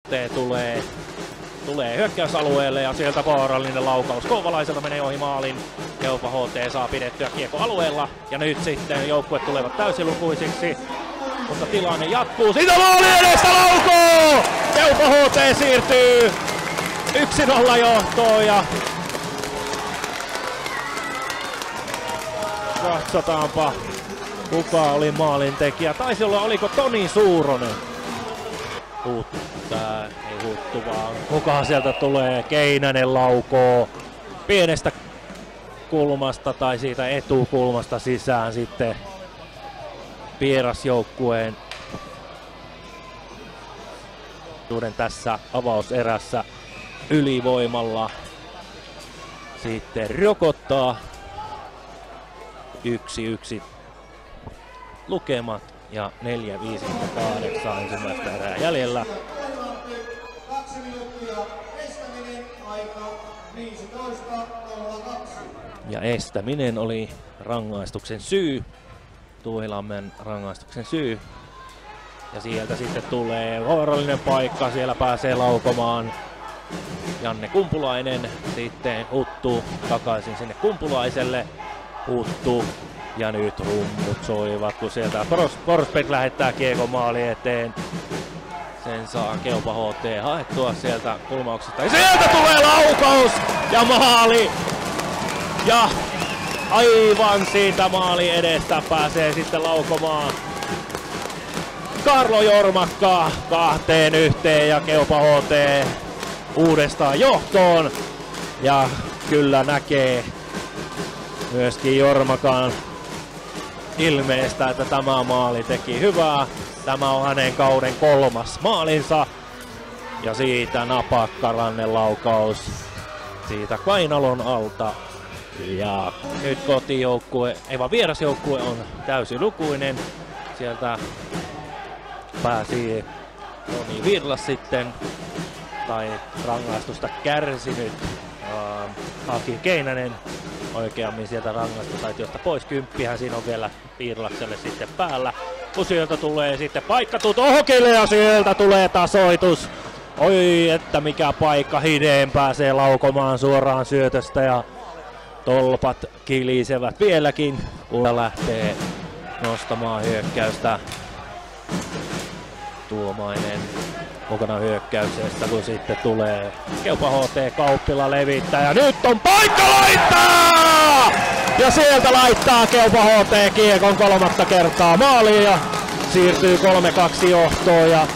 HT tulee hyökkäysalueelle ja sieltä vaarallinen laukaus. Kouvalaiselta menee ohi maalin. Keupa HT saa pidettyä kiekko alueella ja nyt sitten joukkueet tulevat täysilukuisiksi. Mutta tilanne jatkuu. Siitä maali edestä laukoo! Keupa HT siirtyy 1-0 johtoon ja katsotaanpa kuka oli maalintekijä. Taisi olla, oliko Toni Suuronen? Ei huuttu vaan. Kuka sieltä tulee? Keinänen laukoo pienestä kulmasta tai siitä etukulmasta sisään sitten vierasjoukkueen tässä avauserässä ylivoimalla. Sitten rokottaa 1-1 lukemat ja 4.58 ensimmäistä erää jäljellä. Ja estäminen oli rangaistuksen syy. Tuuhilammen rangaistuksen syy. Ja sieltä sitten tulee vaarallinen paikka, siellä pääsee laukomaan Janne Kumpulainen. Sitten Huttu takaisin sinne Kumpulaiselle. Huttu ja nyt rummut soivat, kun sieltä Forsberg lähettää kiekon maali eteen. Sen saa Keupa HT haettua sieltä kulmauksesta. Ja sieltä tulee laukaus ja maali! Ja aivan siitä maali edestä pääsee sitten laukomaan Karlo Jormakka 2-1 ja Keupa HT uudestaan johtoon. Ja kyllä näkee myöskin Jormakan ilmeestä, että tämä maali teki hyvää. Tämä on hänen kauden 3. maalinsa. Ja siitä napakka rannelaukaus siitä kainalon alta. Ja nyt kotijoukkue, ei vaan vierasjoukkue on täysilukuinen. Sieltä pääsi Roni Virlas sitten, tai rangaistusta kärsinyt Aki Keinänen oikeammin sieltä rangaistusaitiosta pois. 10 siinä on vielä Virlakselle sitten päällä. Kun sieltä tulee sitten paikka Tutohokille ja sieltä tulee tasoitus. Oi että mikä paikka, Hideen pääsee laukomaan suoraan syötöstä ja tolpat kilisevät vieläkin, kun lähtee nostamaan hyökkäystä. Tuomainen mukana hyökkäyksestä, kun sitten tulee Keupa HT Kauppila levittää ja nyt on paikka laittaa! Ja sieltä laittaa Keupa HT kiekon 3. kertaa maaliin ja siirtyy 3-2 johtoon ja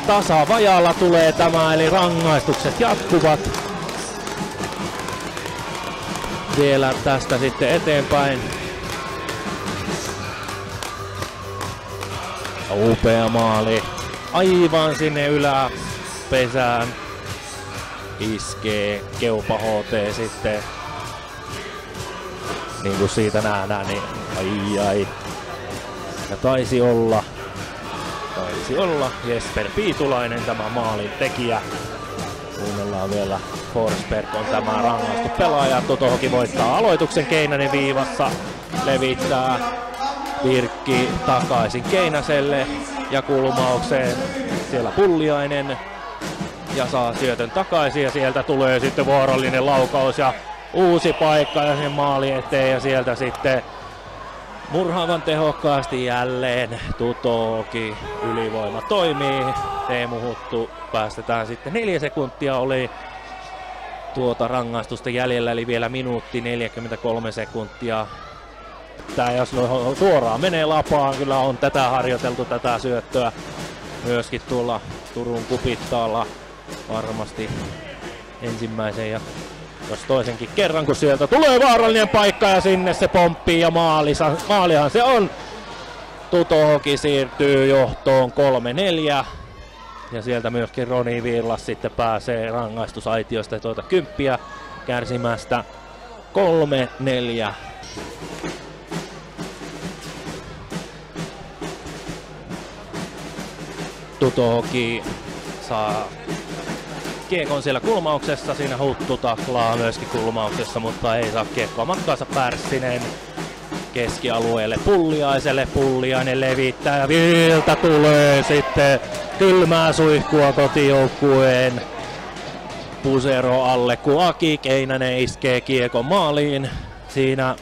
tasavajalla tulee tämä, eli rangaistukset jatkuvat vielä tästä sitten eteenpäin. Upea maali. Aivan sinne yläpesään iskee Keupa HT sitten. Niin kuin siitä nähdään, niin ai. Ja taisi olla Jesper Piitulainen tämä maalin tekijä. Kuunnellaan vielä. Forsberg on tämä rangaistu pelaaja. Tutohoki voittaa aloituksen Keinänen viivassa. Levittää Virkki takaisin Keinäselle ja kulmaukseen. Siellä Pulliainen ja saa syötön takaisin ja sieltä tulee sitten vaarallinen laukaus ja uusi paikka ja sen maali eteen ja sieltä sitten murhaavan tehokkaasti jälleen Tutohoki. Ylivoima toimii. Teemu Huttu päästetään sitten 4 sekuntia oli tuota rangaistusta jäljellä, eli vielä minuutti 43 sekuntia. Tää jos suoraan menee lapaan, kyllä on tätä harjoiteltu, tätä syöttöä myöskin tuolla Turun Kupittaalla varmasti ensimmäisen ja jos toisenkin kerran, kun sieltä tulee vaarallinen paikka ja sinne se pomppii ja maalihan se on. Tutohoki siirtyy johtoon 3-4 ja sieltä myöskin Roni Virlas sitten pääsee rangaistusaitiosta tuota 10 kärsimästä 3-4. Tutohoki saa kiekon siellä kulmauksessa, siinä Huttu taklaa myöskin kulmauksessa, mutta ei saa kiekkoa matkaansa. Pärssinen keskialueelle Pulliaiselle. Pulliainen levittää ja Vilta tulee sitten kylmää suihkua kotijoukkueen pusero alle, kun Aki Keinänen iskee kiekon maaliin. Siinä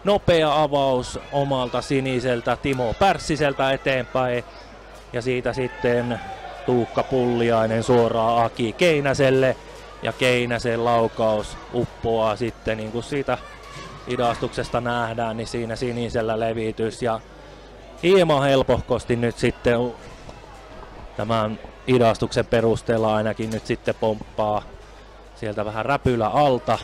nopea avaus omalta siniseltä Timo Pärssiseltä eteenpäin ja siitä sitten Tuukka Pulliainen suoraan Aki Keinäselle ja Keinäsen laukaus uppoaa sitten, niin kuin siitä hidastuksesta nähdään, niin siinä sinisellä levitys ja hieman helpohkosti nyt sitten tämän hidastuksen perusteella ainakin nyt sitten pomppaa sieltä vähän räpylä alta.